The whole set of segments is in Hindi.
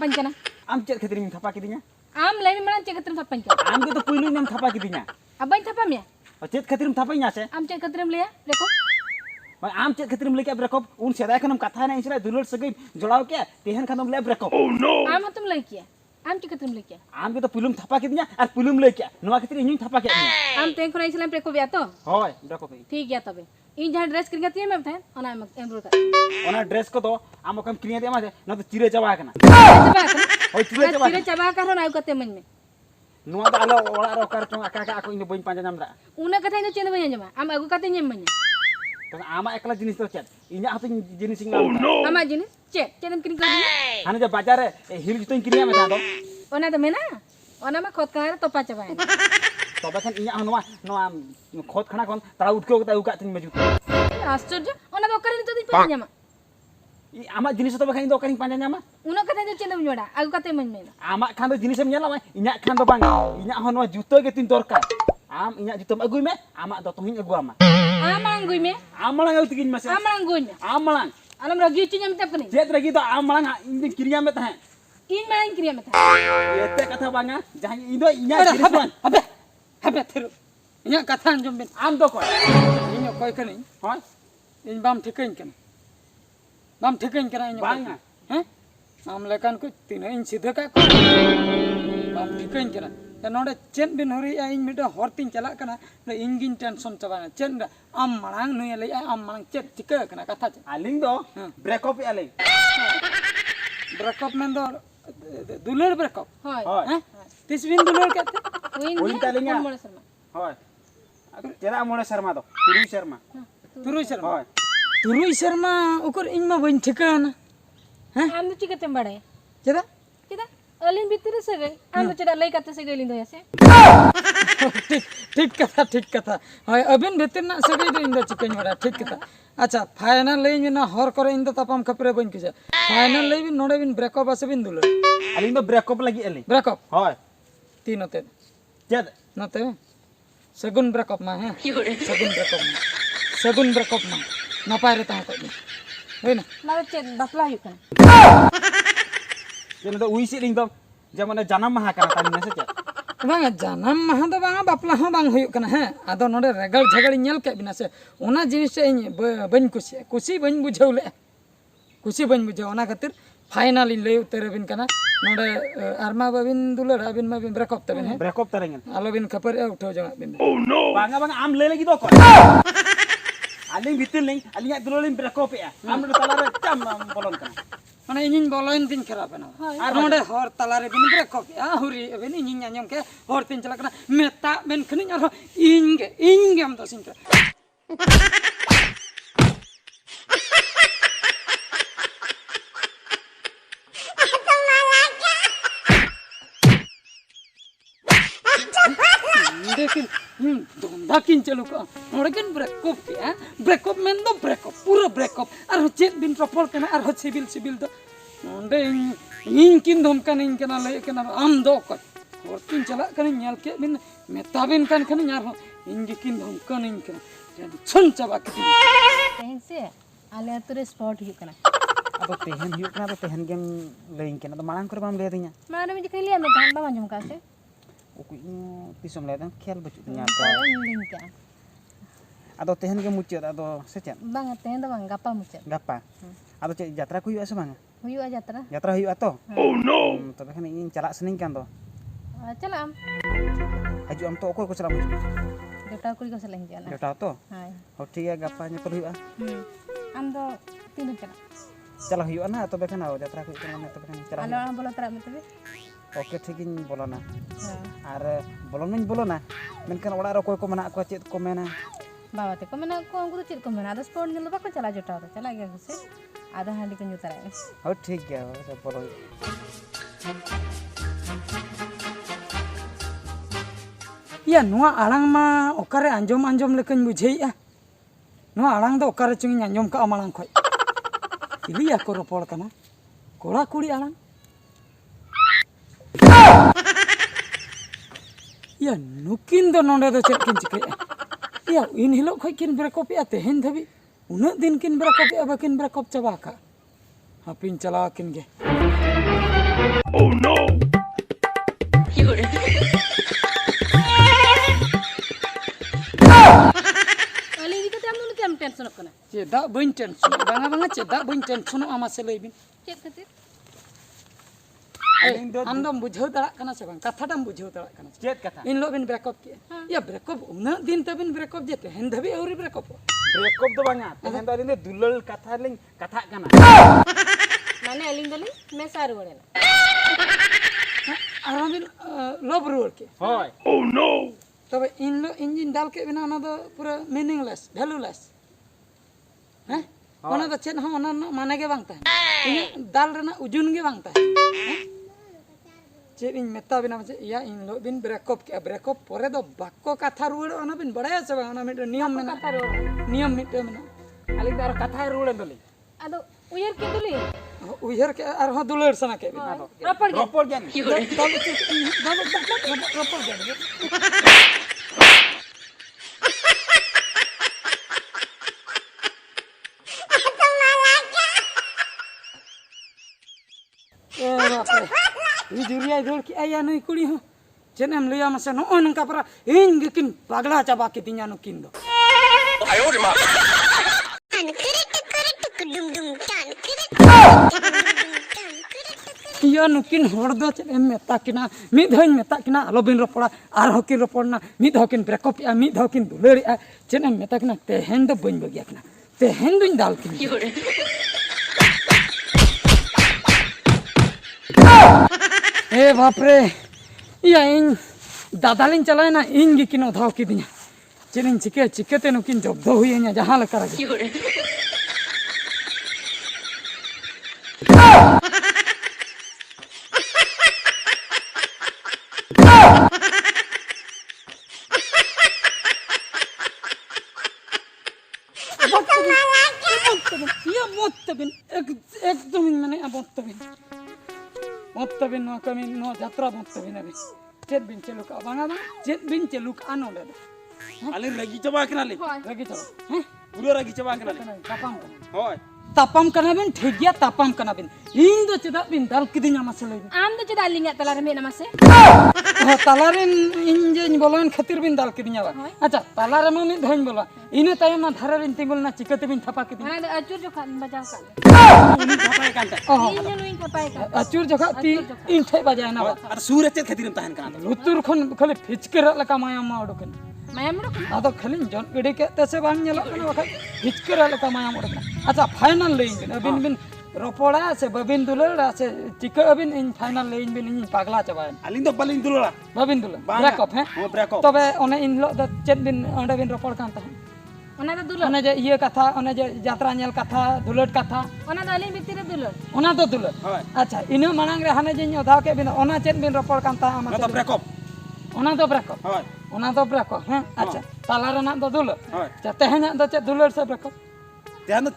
थापाइन कना आम चेक खातिर थपा किदिnya आम लई मना चेक खातिर थापाइन कना आम तो पुइलु नेम थपा किदिnya अबाइन थापा मिया चेक खातिर थापाइnya से आम चेक खातिर लिया देखो आम चेक खातिर लेके ब्रेकअप उन सेदाय खनम कथा ना इसरा दुलर सगै जोड़ाव के तेहन खनम ले ब्रेकअप आम तुम लई किया आम चेक खातिर लई किया आम तो पुलुम थपा किदिnya और पुलुम ले के नवा खातिर इᱧ थपा के आम तेन खरा इसलाम ब्रेकअप या तो होय ब्रेकअप ठीक गया तबे इन जहां ड्रेस किन गती में था ओना एम्ब्रो का ओना ड्रेस को तो आम कम किनिया दे मा न तो चिरे चाबा कना होय चिरे चाबा का ना कते मन में नुआ दा आलो ओड़ा रो कर चों आका आको इन बइन पांजा नाम दा उना कथा इन चेन बइन जमा आम अगु कते नेम बइन तो आमा एकला जिनिस तो चेत इnya हतो जिनिस इंग आमा जिनिस चेन किन कर हाने जे बाजार रे हिल जुतो किनिया में दा ओना तो मेना ओना मा खत का तोपा चाबा तबे खन इnya नवा नवा खोत खना कोन तड़ा उठके उका उका तिन मजू आश्चर्य ओना तो करिन तो दिन पांजा जमा इ आमा जिनिस तो बखाइन दो करिन पांजा नामा उना कथा जो चेन जोड़ा अगु कते मन में आमा खान दो जिनिस में ᱧᱮᱞᱟ इnya खान दो बांग इnya हो नवा जुतो के तिन दरकार आम इnya जुतो अगुई में आमा दो तोहिन अगु आमा आमang gue me आमलांग आउ तिगिन मसे आमang gue आमलांग alam ragi cunya minta kene चेत रगी तो आमलांग इन किरिया में तहे in main kriya mata एते कथा बांगा जहां इदो इnya जिनिस बांग अबे अबे तेरो इnya कथा अंजम बिन आम दो कोय इnya कोय कने होय इन बाम ठिकइन कने बाम ठिकइन कने इnya बांगा हैं आम लेकान को तीन इन सीधा का को बाम ठिकइन कने या नोडे चेन बिन हरी इन मिटा हरतिन चला कना इन गिन टेंशन चबाना चेन आम मांग नुय ले आम मांग चेक चिका कना कथा आलिंग दो ब्रेकअप आलिंग ब्रेकअप में दो दुलर ब्रेकअप hoy होय तिस बिन दुलर कहते win Uling talinga. mole sama होय चला मोने शर्मा दो तुरु शर्मा तुरुई शर्मा होय तुरुई शर्मा उकर इन मा बइन ठिकाना am tu chikate bade चदा kita alin bitir se gay am tu cheda lay kate se gay lindo ya se ठीक कथा हाय अबिन भीतर ना सगई दो इंदा चिकन बड़ा ठीक कथा अच्छा फाइनल ले ना हर करे इंदा तपम खपरे बन किसे फाइनल ले बिन नोडे बिन ब्रेकअप आसे बिन दुलो आलिंग दो ब्रेकअप लगी आलिंग ब्रेकअप होय तीन होते चेत नते सगुन ब्रेकअप मा है सगुन ब्रेकअप मा नपाय रे ता को है ना na chet bapla yu kan जेन दो उइसे लिंग दो जमने जन्म महा कना तानी नसे चेत बांगा जानम महा दो बांगा बापला हो बांग हुयु कना है आदो नोडे रेगल झगड़ नेल के बिना से ओना जिनिस से बन खुशी बन बुझौले खुशी बन बुझौ ओना खातिर फाइनल इन ले उतर बिन कना नोडे आरमा बाबिन दुलर अबिन मा बिन ब्रेकअप तबिन है ब्रेकअप तरंग आलो बिन खपर उठो जंगा बिन बांगा बांगा आम ले लगी दो को आलिंग भीतर लिंग आलिंग दुलोलिंग ब्रेकअप या आम दो तलारे चम बोलन कना माने इनिन बोलोइन दिन खराब ना आर नोडे हर तलारे बिन ब्रेकअप या हुरी बिन इनिन आंजम के हर तीन चला कना मेता बिन खनि आर इंगे हम तो सिंक लेकिन धंधा चलू का नोड़किन ब्रेकअप में दो ब्रेकअप पूरा ब्रेकअप और चेक बिन ट्रपल कना और सिविल दो नोंडे इनकिन धमकान इनकना ले कना आम दो को और चला कना नेल के बिन मेताबिन कान कना यार इनकिन धमकान इनकना टेंशन चबा के tehin se ale ature spot yu kana अब तेहन हियो कना तो तेहन गेम लेइंग कना तो मांग कर बाम ले दिnya mana me jikali am tan ba manjum ka se ओकु तिसम ले दन खेल बचु दिnya link ka आदो तेहन गेम मुचित आदो से चेत bang tehin da bang gapa mucet गप्पा आदो चे यात्रा को हुआ से बांगा huyu aja tara यात्रा हुआ तो oh no तबे खन इन चला सनिंग कान दो chalam हजु हम तो ओको को चला Muchu jota kuri ko salang jana जोटा तो hai हो ठीक है गप्पा nyepel हुआ am do tinu chala चला हुआ ना तबे खन यात्रा को कना तबे खन चला alo am bola tara mete okay ठीक इन बोलना आर बोलन बोलना मेनकन ओड़ा रो कोय को मना को चेत को मेना bawa te ko mena ko angku to chit ko mena ada sport nyel ba ko chala jota to chala gya se ada handi ko nyutara हो ठीक है हो बोलो या नुआ आड़ांग मा ओकारे अंजम लेकिन बुझेया नुआ आड़ांग दो ओकारे चुंगी अंजम का माड़ांग खय इलिया को रोपड़ कना कोड़ा कुड़ी आड़ांग या नुकिन दो नोंडे दो चेक किन चिकया या इन हिलो खय किन ब्रेकअप या तेहन धबी उना दिन किन ब्रेकअप या बाकिन ब्रेकअप चबा का हापिन चला किन गे Aling itu tiap nulu tiap tension kena. Cedak bain tension. Banga cedak bain tension ama selebin. Cek ketir. Aling do Amdam bujhau darak kana se bang. Katha dam bujhau darak kana. chet kata. In lo bin break up ke. Ya break up una din ta bin break up jete. Hen dhabi auri break up. Breakup do banga. Tehen do aling do dulal kata ling kata kana. Mana aling dali? Mesar boleh. Arah bin love rule ke. Hoy. তবে ইঞ্জিন ডাল কে বিনা ওনা দো পুরা মিনিংলেস ভ্যালুলেস হ্যাঁ ওনা দো চেন হম ওনা মানে গে বাংতা ইᱧ দাল রেনা উজুন গে বাংতা চেন ইñ মেতা বিনা মে ইয়া ইন লো বিন ব্রেকআপ কে ব্রেকআপ পরে দো বাক্য কথা রুড় ওনা বিন বড়ায় আছে বা ওনা মিট নিয়ম মেনা নিয়ম meet Mena Aling do ar kata rulen doli. Aduh, uyar ke dulu. উইহার কে আর হ দুলের সনা কে বিনা Rapor ke? Ropor gen. দাল চে দাল রপর গে Juriya dol ki aya nui kuri ho. Jenem liya masa no on ka para in gikin pagla chaba ke tinya no kindo. Iya nukin hordo cenem meta kina mid hoin meta kina alobin ropora ar hokin roporna mid hokin break up ya mid hokin duleri a cenem meta kina tehen do boin bagia kina tehen duin dal kin. ए बाप रे या इन दादालिन चलाए ना इन गिकिन उधाव की दिया चिनिन चिके नुकिन जब्द हुई है जहां लगा रही ये मोत्तबिन एकदम मैंने मोत्तबिन मोत्तबिन नो कमी नो यात्रा मोत्तबिन अभी चेत बिन चलुक abangan चेत बिन चलुक ano le Aling lagi coba kena ling. lagi coba हैं Pura lagi coba kena ling. tapam Hoy. tapam kana bin ठीक गया tapam kana bin इन दो चेदा बिन दाल किदिnya masale bin Am tu ceda aling telar remik nama se. oh talarin injen bolon khatir bin dal kidinya ba acha talar में नि धइन बोला इने ताय ना धारारिन तिंगुल ना चिकते bin thapa किदिnya Mana ada acur juga baca kan. Ini apa kan? oh Ini lu yang apa kan? acur jaka ti in thai bajaय ना ba Ar sure chet khatirim tahan kana. lutur khon khale फिचकर लका माया मा उडकन Mayam lu kan? आदो खाली जन गडी के तसे बांग नेलो कना बखा हिचकर लका माया उडकन अच्छा फाइनल लेइन बिन अबिन बिन रोपोड़ा से बबिन दुलड़ा से चिका अबिन इन फाइनल लेइन बिन इन पागला चबायन Aling do paling dulu lah. बबिन दुल Bang. ब्रेक अप है Oh break up. तबे ओने इन लो द चेत बिन ओंडे बिन रोपोड़ कांता है Ona tu dulu. ओने जे ये कथा ओने जे यात्रा नेल कथा दुलट कथा Ona tu aling bitir dulu. ओना तो दुल Hoy. अच्छा इने मानंग रे हाने जे ओधा के बिन ओना चेत बिन रोपोड़ कांता No आमा to break up. ओना तो ब्रेक अप Hoy. ओना तो ब्रेक अप हैं अच्छा ताला रना तो दुल Hoy. अच्छा तेहना तो चेत दुलट से break up Tihan do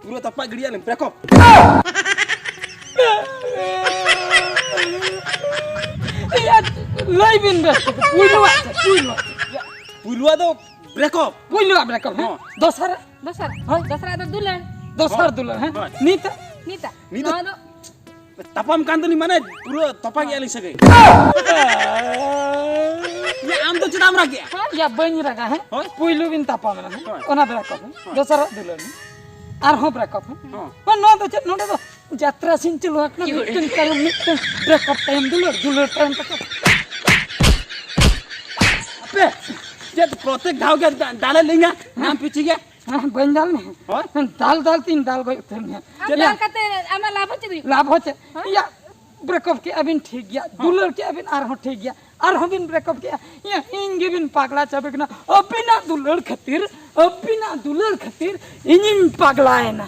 pura tapak gedi aling break up. या लाइबिन बेस्ट पुइलवा Pulua do break up. पुइलवा ब्रेक अप दोसर Besar. Dasar ada dulu. दोसर दुल हैं नीत Nita. Nita. No, no. Tapam kan tu ni mana pura tapak aling sagai. Ya am to cedam lagi. या बन रगा है होय। पुइलु बिन तापा में है होय। ओना ब्रेक अप दोसर दुल आर हो ब्रेक अप Hoy. पर नो तो चेत नोडे तो यात्रा सिन चलो अपना मिटन टाइम मिटन ब्रेक अप टाइम दुलर टाइम तक Apa? Jet protek dah ke dalam linga. Nam pici ke. हां बन दाल में Hoy. दाल तीन दाल गई थे में Am kata amal apa cedui? लाभ होचे या ब्रेकअप के अबिन ठीक गया दुलर के अबिन आर हो ठीक गया आर हो बिन ब्रेकअप के या इंगे बिन पागला चबकना अबिना दुलर खातिर इंजिन पागला है ना